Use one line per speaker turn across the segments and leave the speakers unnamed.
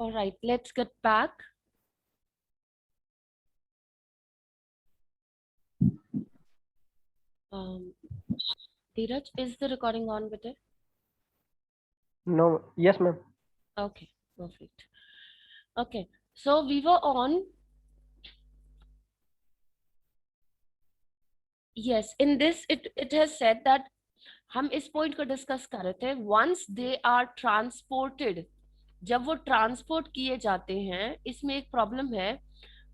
All right, let's get back. Dheeraj, is the recording on with it?
No, yes, ma'am.
Okay, perfect. Okay, so we were on. Yes, in this it has said that हम इस point को discuss कर रहे थे. Once they are transported, जब वो transport किए जाते हैं, इसमें एक प्रॉब्लम है.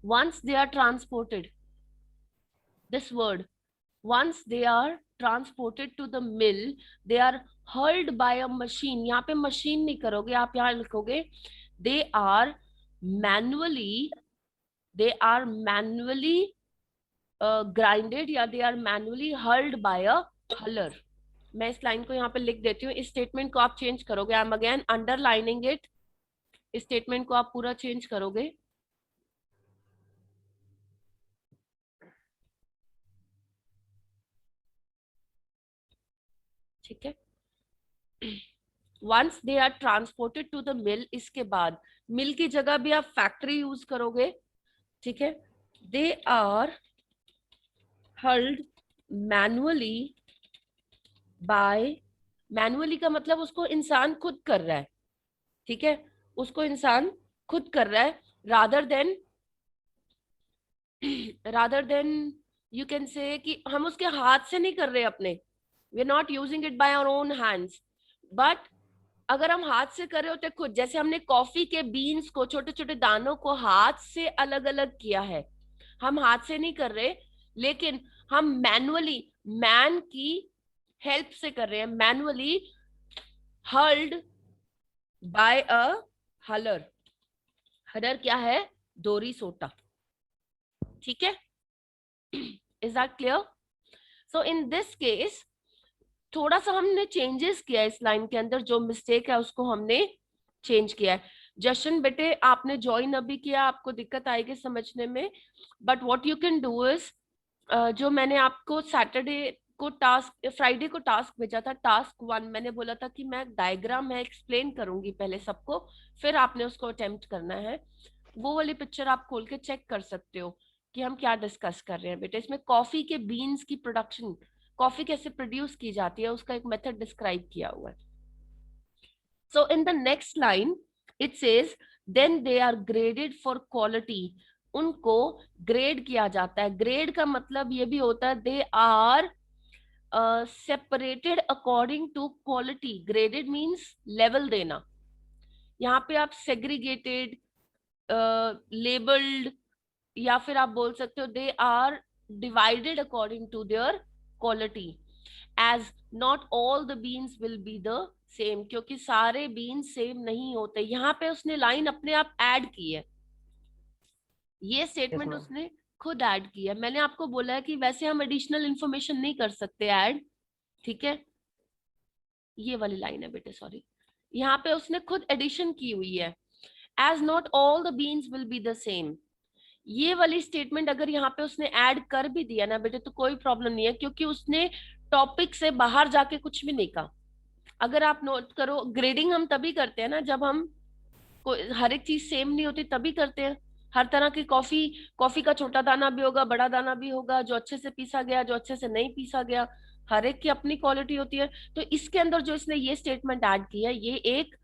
Once they are transported, this word, once they are transported to the mill, they are hurled by a machine. यहाँ पे मशीन नहीं करोगे आप, यहाँ लिखोगे they are manually, they are manually grinded या they are manually hurled by a huller. मैं इस लाइन को यहाँ पे लिख देती हूँ. इस स्टेटमेंट को आप चेंज करोगे. I am again underlining it. इस स्टेटमेंट को आप पूरा चेंज करोगे. ठीक है. Once they are transported to the mill, इसके बाद मिल की जगह भी आप फैक्ट्री यूज करोगे. ठीक है. They are hurled manually by, manually का मतलब उसको इंसान खुद कर रहा है. ठीक है, उसको इंसान खुद कर रहा है. Rather than you can say कि हम उसके हाथ से नहीं कर रहे अपने. We are not using it by our own hands. But अगर हम हाथ से कर रहे होते खुद, जैसे हमने कॉफी के बीन्स को, छोटे छोटे दानों को हाथ से अलग अलग किया है, हम हाथ से नहीं कर रहे, लेकिन हम मैनुअली, मैन की हेल्प से कर रहे हैं. मैनुअली हर्ल्ड बाय अ हलर. हलर क्या है? दोरी सोटा. ठीक है. Is that clear? So in this case थोड़ा सा हमने चेंजेस किया है इस लाइन के अंदर. जो मिस्टेक है उसको हमने चेंज किया है. जशन बेटे, आपने ज्वाइन अभी किया, आपको दिक्कत आएगी समझने में. But what you can do is, जो मैंने आपको सैटरडे को टास्क, फ्राइडे को टास्क भेजा था, टास्क 1, मैंने बोला था कि मैं डायग्राम में एक्सप्लेन करूंगी पहले सबको, फिर आपने उसको अटेम्प्ट करना है. वो वाली पिक्चर आप खोल के चेक कर सकते हो कि हम क्या डिस्कस कर रहे हैं बेटे. इसमें कॉफी के बीन्स की प्रोडक्शन, कॉफी कैसे प्रोड्यूस की जाती है, उसका एक मेथड डिस्क्राइब किया हुआ है. So in the next line it says then they are graded for quality. उनको ग्रेड किया जाता है. ग्रेड का मतलब ये भी होता है they are separated according to quality. Graded means level देना. यहाँ पे आप सेग्रीगेटेड, लेबल्ड, या फिर आप बोल सकते हो they are divided according to their quality. As not all the beans will be the same, क्योंकि सारे बीन्स सेम नहीं होते. यहाँ पे उसने लाइन अपने आप ऐड की है. ये
Yes,
स्टेटमेंट
ma'am.
उसने खुद ऐड की है. मैंने आपको बोला है कि वैसे हम एडिशनल इंफॉर्मेशन नहीं कर सकते ऐड. ठीक है, ये वाली लाइन है बेटे, सॉरी. यहाँ पे उसने खुद एडिशन की हुई है. As not all the beans will be the same. ये वाली स्टेटमेंट अगर यहाँ पे उसने ऐड कर भी दिया ना बेटे, तो कोई प्रॉब्लम नहीं है, क्योंकि उसने टॉपिक से बाहर जाके कुछ भी नहीं कहा. अगर आप नोट करो, ग्रेडिंग हम तभी करते हैं ना जब हम हर एक चीज सेम नहीं होती, तभी करते हैं. हर तरह की कॉफी, कॉफी का छोटा दाना भी होगा, बड़ा दाना भी होगा, जो अच्छे से पीसा गया, जो अच्छे से नहीं पीसा गया, हर एक की अपनी क्वालिटी होती है. तो इसके अंदर जो इसने ये स्टेटमेंट ऐड की है, ये एक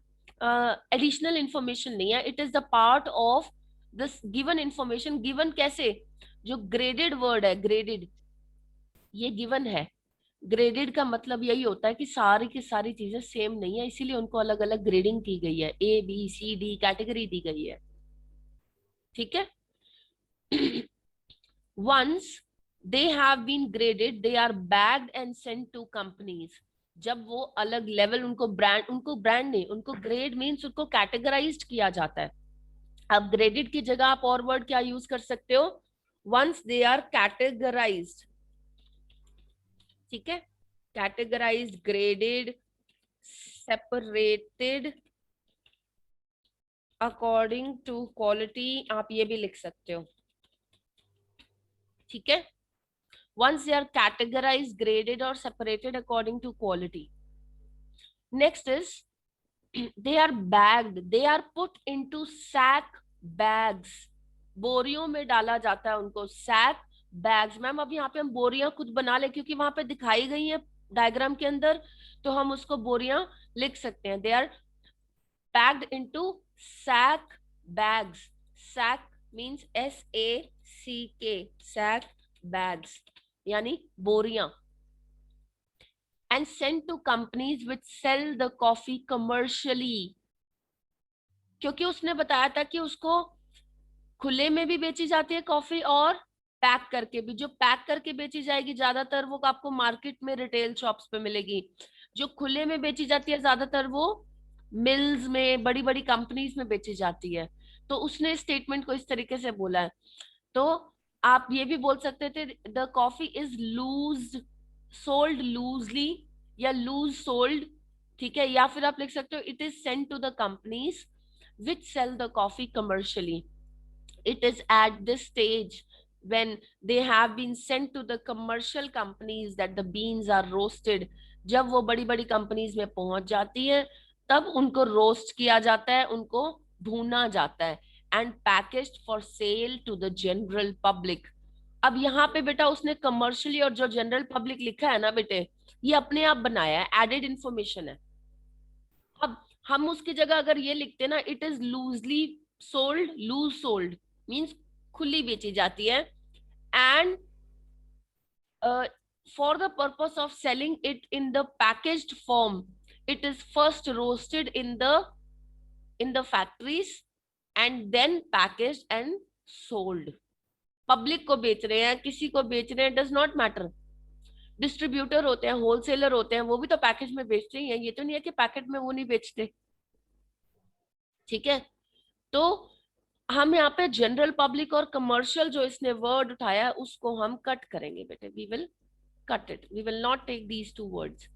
एडिशनल इंफॉर्मेशन नहीं है. It is the part of this given information. Given कैसे? जो ग्रेडेड वर्ड है, ग्रेडेड, ये गिवन है. ग्रेडेड का मतलब यही होता है कि सारी की सारी चीजें सेम नहीं है, इसीलिए उनको अलग अलग ग्रेडिंग की गई है. A B C D category दी गई है. ठीक है. Once they have been graded, they are bagged and sent to companies. जब वो अलग लेवल, उनको ब्रांड, उनको ब्रांड नहीं, उनको ग्रेड मीन्स उनको कैटेगराइज्ड किया जाता है. अब ग्रेडेड की जगह आप और वर्ड क्या यूज कर सकते हो? Once they are categorized. ठीक है, categorized, graded, separated according to quality, आप ये भी लिख सकते हो. ठीक है. once they are categorized, graded or separated according to quality. Next is they are bagged, they are put into sack bags, बोरियों में डाला जाता है उनको, सैक बैग्स। मैम अब यहाँ पे हम बोरियां खुद बना ले क्योंकि वहां पे दिखाई गई है डायग्राम के अंदर, तो हम उसको बोरियां लिख सकते हैं। They are packed into sack bags. Sack means SACK, sack bags यानी बोरियां। And sent to companies which sell the coffee commercially, क्योंकि उसने बताया था कि उसको खुले में भी बेची जाती है कॉफी और पैक करके भी। जो पैक करके बेची जाएगी ज्यादातर वो आपको मार्केट में रिटेल शॉप्स पे मिलेगी, जो खुले में बेची जाती है ज्यादातर वो मिल्स में, बड़ी बड़ी कंपनीज में बेची जाती है। तो उसने स्टेटमेंट को इस तरीके से बोला है। तो आप ये भी बोल सकते थे the coffee is loose sold loosely या लूज सोल्ड, ठीक है। या फिर आप लिख सकते हो it is sent to the companies which sell the coffee commercially. It is at this stage when they have been sent to the commercial companies that the beans are roasted। जब वो बड़ी बड़ी कंपनीज में पहुंच जाती है तब उनको रोस्ट किया जाता है, उनको भूना जाता है, and packaged for sale to the general public. अब यहाँ पे बेटा उसने कमर्शियली और जो जनरल पब्लिक लिखा है ना बेटे, ये अपने आप बनाया है, एडेड इंफॉर्मेशन है। अब हम उसकी जगह अगर ये लिखते ना it is loosely sold, loose sold means खुली बेची जाती है, and for the purpose of selling it in the packaged form it is first roasted in the factories and then packaged and sold. Public को बेच रहे हैं, किसी को बेच रहे हैं, डज नॉट मैटर। डिस्ट्रीब्यूटर होते हैं, होलसेलर होते हैं, वो भी तो पैकेज में बेचते ही हैं, ये तो नहीं है कि पैकेट में वो नहीं बेचते, ठीक है। तो हम यहाँ पे जनरल पब्लिक और कमर्शियल जो इसने वर्ड उठाया है उसको हम कट करेंगे बेटे, we will cut it, we will not take these two words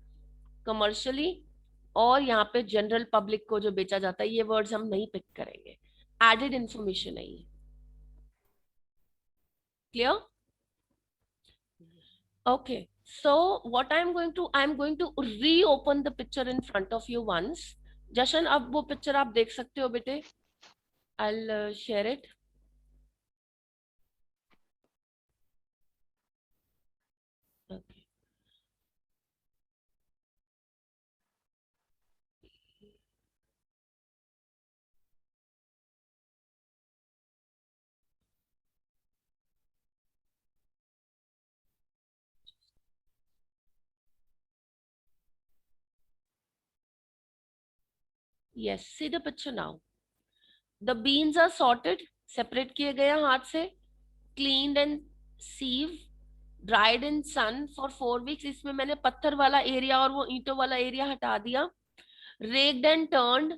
commercially, और यहाँ पे जनरल पब्लिक को जो बेचा जाता है ये वर्ड्स हम नहीं पिक करेंगे, एडेड इंफॉर्मेशन है ये। Clear? Okay, so what I'm going to reopen the picture in front of you once। जशन अब वो पिक्चर आप देख सकते हो बेटे, I'll share it। Okay. Yes, see the picture now। The beans are sorted, separate किए गए हैं हाथ से, cleaned and sieved, dried in sun for 4 weeks। इसमें मैंने पत्थर वाला एरिया और वो ईंटों वाला एरिया हटा दिया। Raked and turned,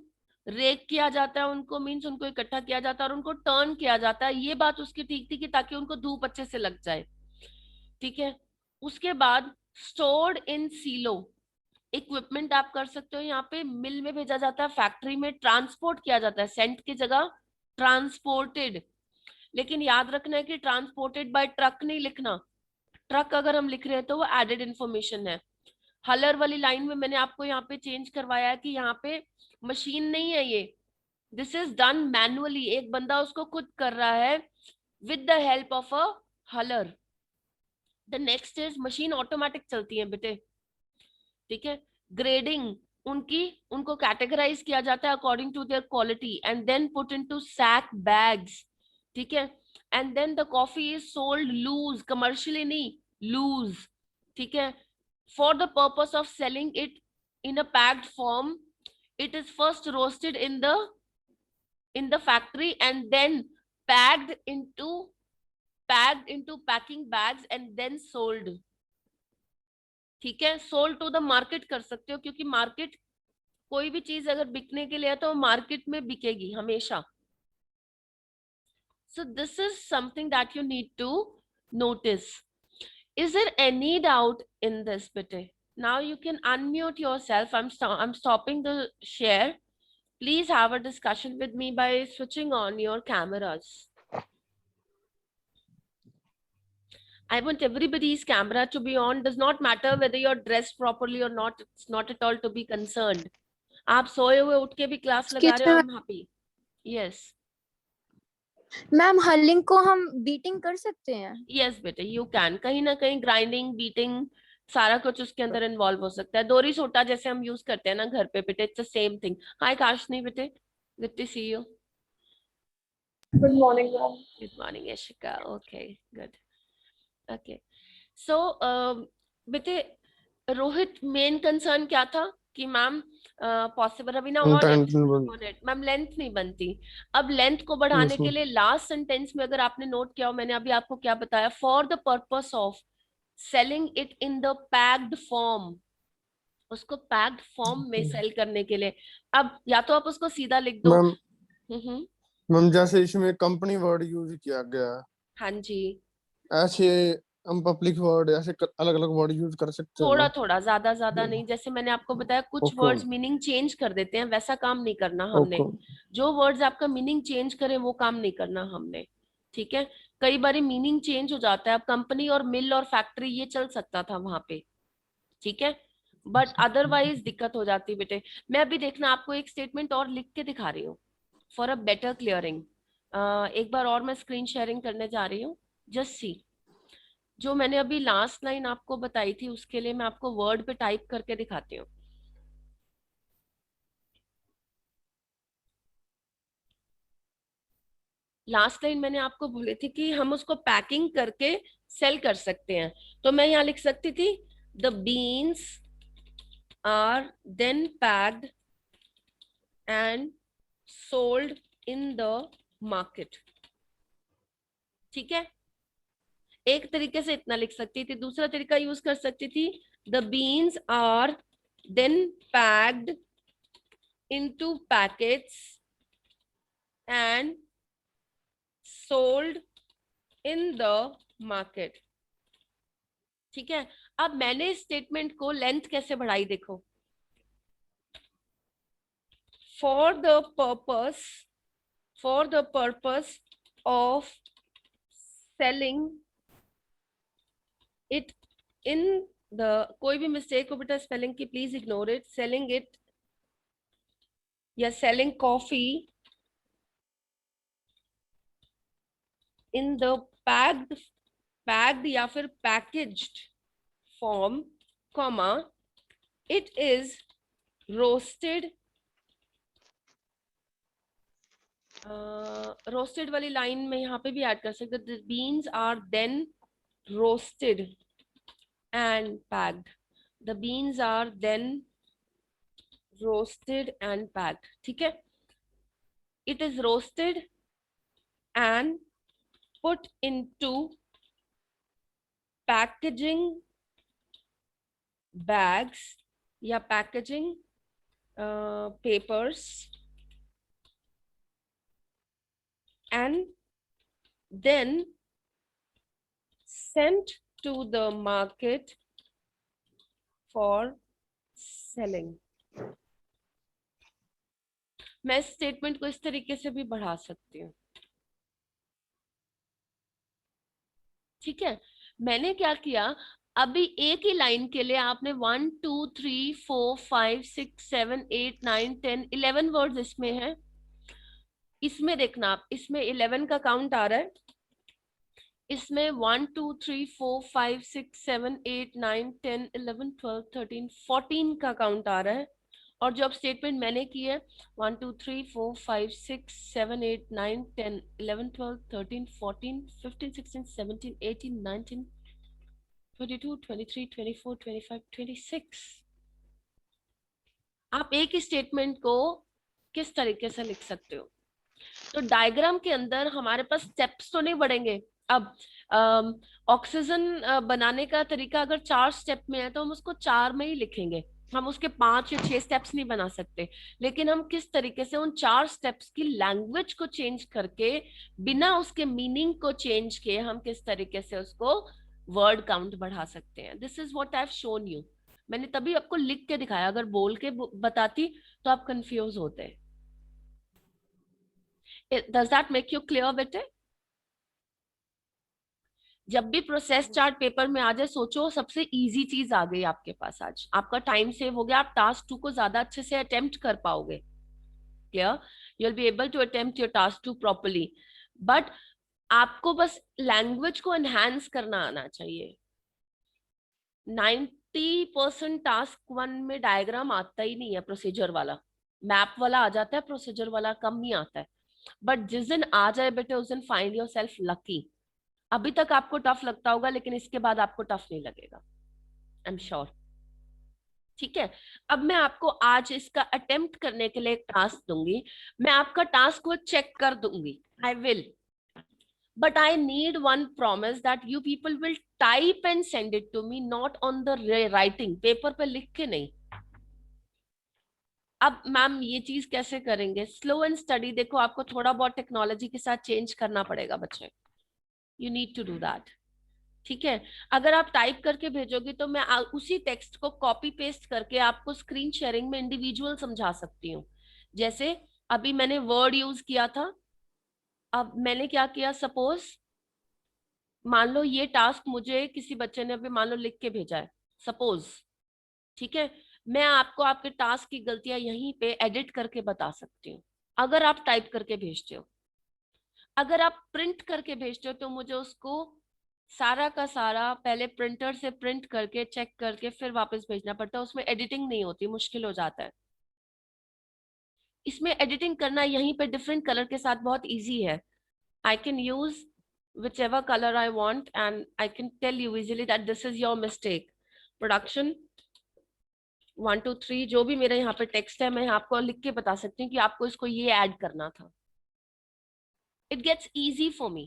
रेक किया जाता है उनको, मीन्स उनको इकट्ठा किया जाता है और उनको टर्न किया जाता है। ये बात उसकी ठीक थी कि ताकि उनको धूप अच्छे से लग जाए, ठीक है। उसके बाद स्टोर्ड इन सीलो, इक्विपमेंट आप कर सकते हो यहाँ पे, मिल में भेजा जाता है, फैक्ट्री में ट्रांसपोर्ट किया जाता है, सेंट की जगह ट्रांसपोर्टेड। लेकिन याद रखना है कि ट्रांसपोर्टेड बाय ट्रक नहीं लिखना, ट्रक अगर हम लिख रहे हैं तो वो एडेड इंफॉर्मेशन है। हलर वाली लाइन में मैंने आपको यहाँ पे चेंज करवाया है कि यहाँ पे मशीन नहीं है ये, दिस इज डन मैनुअली, एक बंदा उसको खुद कर रहा है with the help of a huller. The next is machine automatic चलती है बेटे, ठीक है। ग्रेडिंग, उनको कैटेगराइज किया जाता है according to their quality and then put into sack bags, ठीक है। And then the coffee is sold loose, commercially नहीं, लूज, ठीक है। For the purpose of selling it in a packed form it is first roasted in the factory and then packed into packing bags and then sold, ठीक है। Sold to the market कर सकते हो क्योंकि market, कोई भी चीज अगर बिकने के लिए है तो मार्केट में बिकेगी हमेशा। So this is something that you need to notice। Is there any doubt in this bit? Now you can unmute yourself। I'm stopping the share। Please have a discussion with me by switching on your cameras। I want everybody's camera to be on, does not matter whether you're dressed properly or not, it's not at all to be concerned। आप सोए हुए उठ के भी class लगा
Excuse
रहे हो, I
me,
am happy. Yes
ma'am हलिंग को हम बीटिंग कर सकते हैं?
यस बेटे, यू कैन। कहीं ना कहीं ग्राइंडिंग, बीटिंग, सारा कुछ उसके अंदर इन्वॉल्व हो सकता है। दोरी सोटा जैसे हम यूज करते हैं ना घर पे बेटे, it's the same thing. Hi Kashni बेटे, good to see you.
Good morning, ma'am.
Good morning Yashika. Okay good. Okay so बेटे, रोहित मेन कंसर्न क्या था कि मैम पॉसिबल अभी ना ऑन इट मैम लेंथ नहीं बनती। अब लेंथ को बढ़ाने के लिए लास्ट सेंटेंस में अगर आपने नोट किया हो, मैंने अभी आपको क्या बताया, for the purpose of selling it in the packed form, उसको पैक्ड फॉर्म में सेल करने के लिए। अब या तो आप उसको सीधा लिख दो।
मैम मैम जैसे इसमें कंपनी वर्ड यूज किया गया है,
हाँ जी,
ऐसे हम पब्लिक वर्ड ऐसे अलग अलग वर्ड यूज कर सकते हैं
थोड़ा
ना?
थोड़ा, ज्यादा ज्यादा नहीं। जैसे मैंने आपको बताया कुछ
ओके
वर्ड्स मीनिंग चेंज कर देते हैं, वैसा काम नहीं करना हमने।
ओके।
जो वर्ड्स आपका मीनिंग चेंज करे वो काम नहीं करना हमने, ठीक है। कई बार मीनिंग चेंज हो जाता है। अब कंपनी और मिल और फैक्ट्री ये चल सकता था वहां पे, ठीक है, बट अदरवाइज दिक्कत हो जाती बेटे। मैं अभी देखना आपको एक स्टेटमेंट और लिख के दिखा रही हूँ फॉर अ बेटर क्लियरिंग। एक बार और मैं स्क्रीन शेयरिंग करने जा रही हूँ, जस्ट सी। जो मैंने अभी लास्ट लाइन आपको बताई थी उसके लिए मैं आपको वर्ड पे टाइप करके दिखाती हूँ। लास्ट लाइन मैंने आपको बोली थी कि हम उसको पैकिंग करके सेल कर सकते हैं। तो मैं यहाँ लिख सकती थी the beans are then packed and sold in the market, ठीक है। एक तरीके से इतना लिख सकती थी, दूसरा तरीका यूज कर सकती थी the beans are then packed into packets and sold in the market, ठीक है। अब मैंने इस स्टेटमेंट को लेंथ कैसे बढ़ाई देखो, for the purpose, for the purpose of selling it in the, कोई भी मिस्टेक हो बेटा स्पेलिंग की please ignore it, selling it या selling coffee in the packed, packed या फिर packaged form, comma, it is roasted. Roasted वाली line में यहाँ पे भी ऐड कर सकते, the beans are then roasted and packed, the beans are then roasted and packed, ठीक है। It is roasted and put into packaging bags या packaging papers and then sent to the market for selling। मैं इस statement को इस तरीके से भी बढ़ा सकती हूँ, ठीक है। मैंने क्या किया, अभी एक ही लाइन के लिए आपने 1 2 3 4 5 6 7 8 9 10 11 वर्ड्स इसमें है। इसमें देखना आप, इसमें 11 का काउंट आ रहा है, इसमें 1 2 3 4 5 6 7 8 9 10 11 12 13 14 का काउंट आ रहा है। और जो अब स्टेटमेंट मैंने की है 1 2 3 4 5 6 7 8 9 10 11 12 13 14 15 16 17 18 19 22 23 24 25 26, आप एक ही स्टेटमेंट को किस तरीके से लिख सकते हो। तो डायग्राम के अंदर हमारे पास स्टेप्स तो नहीं बढ़ेंगे। अब ऑक्सीजन बनाने का तरीका अगर 4 स्टेप में है तो हम उसको 4 में ही लिखेंगे, हम उसके 5 या 6 स्टेप्स नहीं बना सकते। लेकिन हम किस तरीके से उन 4 स्टेप्स की लैंग्वेज को चेंज करके, बिना उसके मीनिंग को चेंज किए, हम किस तरीके से उसको वर्ड काउंट बढ़ा सकते हैं। This is what I have shown you. मैंने तभी आपको लिख के दिखाया, अगर बोल के बताती तो आप कंफ्यूज होते। Does that make you clear बेटे? जब भी प्रोसेस चार्ट पेपर में आ जाए, सोचो सबसे इजी चीज आ गई आपके पास आज, आपका टाइम सेव हो गया, आप टास्क 2 को ज्यादा अच्छे से अटेम्प्ट कर पाओगे। Clear? You will be able to attempt your task 2 properly. But आपको बस लैंग्वेज को एनहांस करना आना चाहिए। 90% टास्क 1 में डायग्राम आता ही नहीं है, प्रोसीजर वाला। मैप वाला आ जाता है, प्रोसीजर वाला कम ही आता है। बट जिस दिन आ जाए बेटे, उस दिन फाइंड योर सेल्फ लकी। अभी तक आपको टफ लगता होगा, लेकिन इसके बाद आपको टफ नहीं लगेगा, आई एम श्योर। ठीक है, अब मैं आपको आज इसका अटेम्प्ट करने के लिए एक टास्क दूंगी। मैं आपका टास्क को चेक कर दूंगी, I will, but I need one promise that you people will type and send it to me, not on the writing paper पे लिख के नहीं। अब मैम ये चीज कैसे करेंगे? Slow and study. देखो, आपको थोड़ा बहुत टेक्नोलॉजी के साथ चेंज करना पड़ेगा बच्चे, you need to do that. ठीक है, अगर आप टाइप करके भेजोगे तो मैं उसी टेक्स्ट को कॉपी पेस्ट करके आपको स्क्रीन शेयरिंग में इंडिविजुअल समझा सकती हूँ। जैसे अभी मैंने वर्ड यूज किया था, अब मैंने क्या किया, सपोज मान लो ये टास्क मुझे किसी बच्चे ने अभी मान लो लिख के भेजा है, सपोज। ठीक है, मैं आपको आपके टास्क की गलतियां यहीं पे एडिट करके बता सकती हूँ, अगर आप टाइप करके भेजते हो। अगर आप प्रिंट करके भेजते हो तो मुझे उसको सारा का सारा पहले प्रिंटर से प्रिंट करके चेक करके फिर वापस भेजना पड़ता है, उसमें एडिटिंग नहीं होती, मुश्किल हो जाता है। इसमें एडिटिंग करना यहीं पे डिफरेंट कलर के साथ बहुत इजी है। I can use whichever color I want and I can tell you easily that this is your mistake. Production 1 2 3 जो भी मेरे यहाँ पे टेक्स्ट है, मैं आपको लिख के बता सकती हूँ कि आपको इसको ये ऐड करना था। It gets easy for me.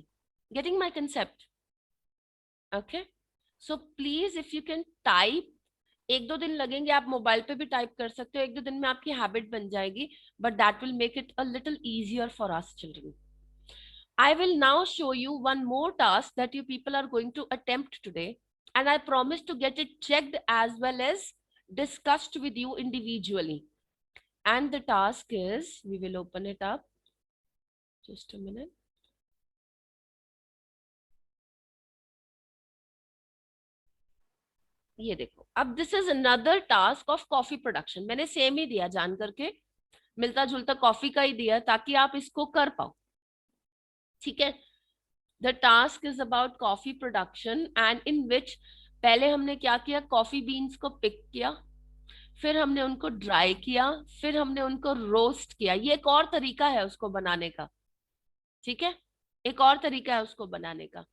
Getting my concept? Okay. So please if you can type, 1-2 दिन लगेंगे, आप मोबाइल पे भी टाइप कर सकते हो, 1-2 दिन में आपकी हैबिट बन जाएगी, but that will make it a little easier for us children. I will now show you one more task that you people are going to attempt today, and I promise to get it checked as well as discussed with you individually. And the task is, we will open it up. Just a minute. ये देखो, अब this is another task of coffee production. मैंने same ही दिया, जान करके मिलता जुलता coffee का ही दिया ताकि आप इसको कर पाओ। ठीक है, the task is about coffee production and in which पहले हमने क्या किया, कॉफी बीन्स को पिक किया, फिर हमने उनको ड्राई किया, फिर हमने उनको रोस्ट किया। ये एक और तरीका है उसको बनाने का। ठीक है, एक और तरीका है उसको बनाने का।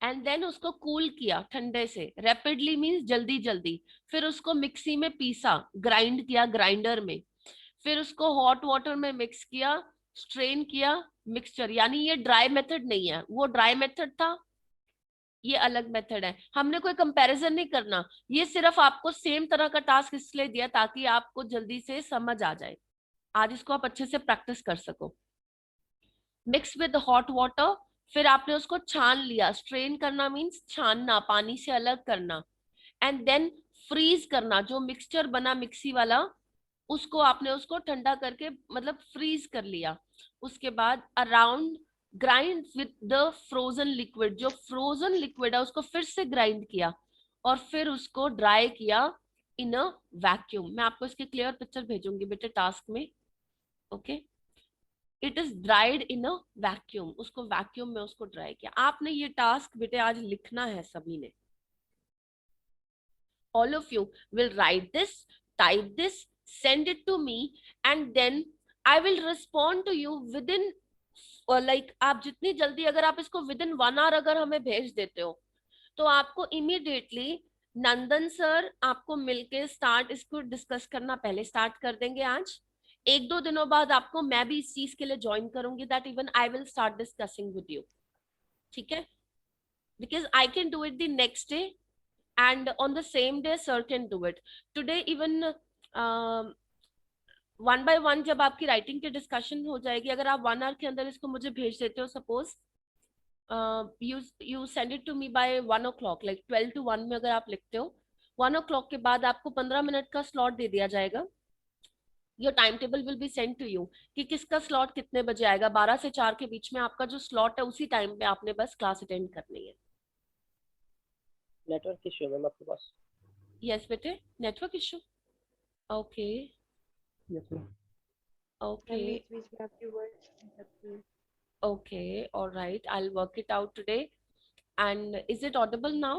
एंड देन उसको कूल किया ठंडे से, रैपिडली मीन्स जल्दी जल्दी। फिर उसको मिक्सी में पीसा, ग्राइंड किया ग्राइंडर में। फिर उसको हॉट वाटर में मिक्स किया, स्ट्रेन किया मिक्सचर। यानी ये ड्राई मेथड नहीं है, वो ड्राई मेथड था, ये अलग मेथड है। हमने कोई कंपैरिजन नहीं करना, ये सिर्फ आपको सेम तरह का टास्क इसलिए दिया ताकि आपको जल्दी से समझ आ जाए, आज इसको आप अच्छे से प्रैक्टिस कर सको। मिक्स विद हॉट वाटर, फिर आपने उसको छान लिया। स्ट्रेन करना मीन्स छानना, पानी से अलग करना। एंड देन फ्रीज करना, जो मिक्सचर बना मिक्सी वाला उसको आपने उसको ठंडा करके मतलब फ्रीज कर लिया। उसके बाद around grind with the frozen liquid, जो फ्रोजन लिक्विड है उसको फिर से ग्राइंड किया और फिर उसको ड्राई किया इन अ वैक्यूम। मैं आपको इसकी क्लियर पिक्चर भेजूंगी बेटे टास्क में। Okay, it is dried in a vacuum, उसको वैक्यूम में उसको ड्राई किया। आपने ये टास्क बेटे आज लिखना है सभी ने। All of you will write this, type this, send it to me, and then I will respond to you within आप जितनी जल्दी, अगर आप इसको within 1 hour अगर हमें भेज देते हो तो आपको immediately नंदन सर आपको मिलके स्टार्ट इसको डिस्कस करना पहले स्टार्ट कर देंगे। आज 1-2 दिनों बाद आपको मैं भी इस चीज के लिए ज्वाइन करूंगी, that even I will start discussing with you. ठीक है, because I can do it the next day and on the same day sir can do it today even one by one। जब आपकी writing की discussion हो जाएगी, अगर आप 1 hour के अंदर इसको मुझे भेज देते हो, suppose you send it to me by 1 o'clock, like 12 to 1 में अगर आप लिखते हो, 1 o'clock के बाद आपको 15 मिनट का स्लॉट दे दिया जाएगा। Your time table will be send to you कि किसका स्लॉट कितने बजे आएगा। 12 से 4 के बीच में आपका जो स्लॉट है उसी टाइम पे आपने बस क्लास अटेंड करनी है।
नेटवर्क इश्यू है मैम आपके पास।
यस बेटे, network issue. Okay
yes ma'am.
Okay
बीच में आपकी वर्ड लगती है।
okay, all right, I'll work it out today. And is it audible now?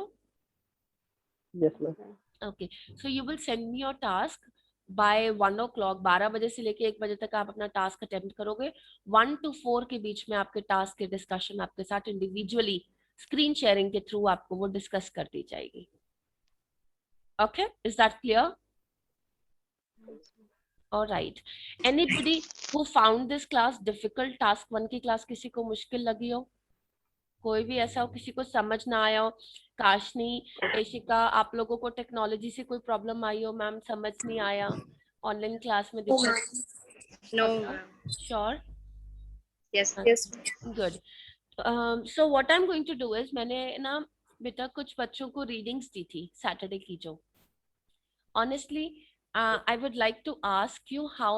Yes ma'am.
Okay, so you will send me your task by 1 o'clock. 12 बजे से लेके 1 बजे तक आप अपना टास्क अटेम्प्ट करोगे। 1 to 4 के बीच में आपके टास्क के डिस्कशन आपके साथ इंडिविजुअली स्क्रीन शेयरिंग के थ्रू आपको वो डिस्कस कर दी जाएगी। Okay, is that clear? All right. Anybody who found this class difficult, task 1 की क्लास किसी को मुश्किल लगी हो, कोई भी ऐसा हो किसी को समझ ना आया हो, काशनी, एशिका, आप लोगों को टेक्नोलॉजी से कोई प्रॉब्लम आई हो, मैम समझ नहीं आया, ऑनलाइन क्लास में दिक्कत?
No,
पक्का?
ma'am.
Sure?
Yes.
Yes.
Good. So what I am going to do is, मैंने ना बेटा कुछ बच्चों को रीडिंग्स दी थी सैटरडे की जो, honestly I would like to ask you how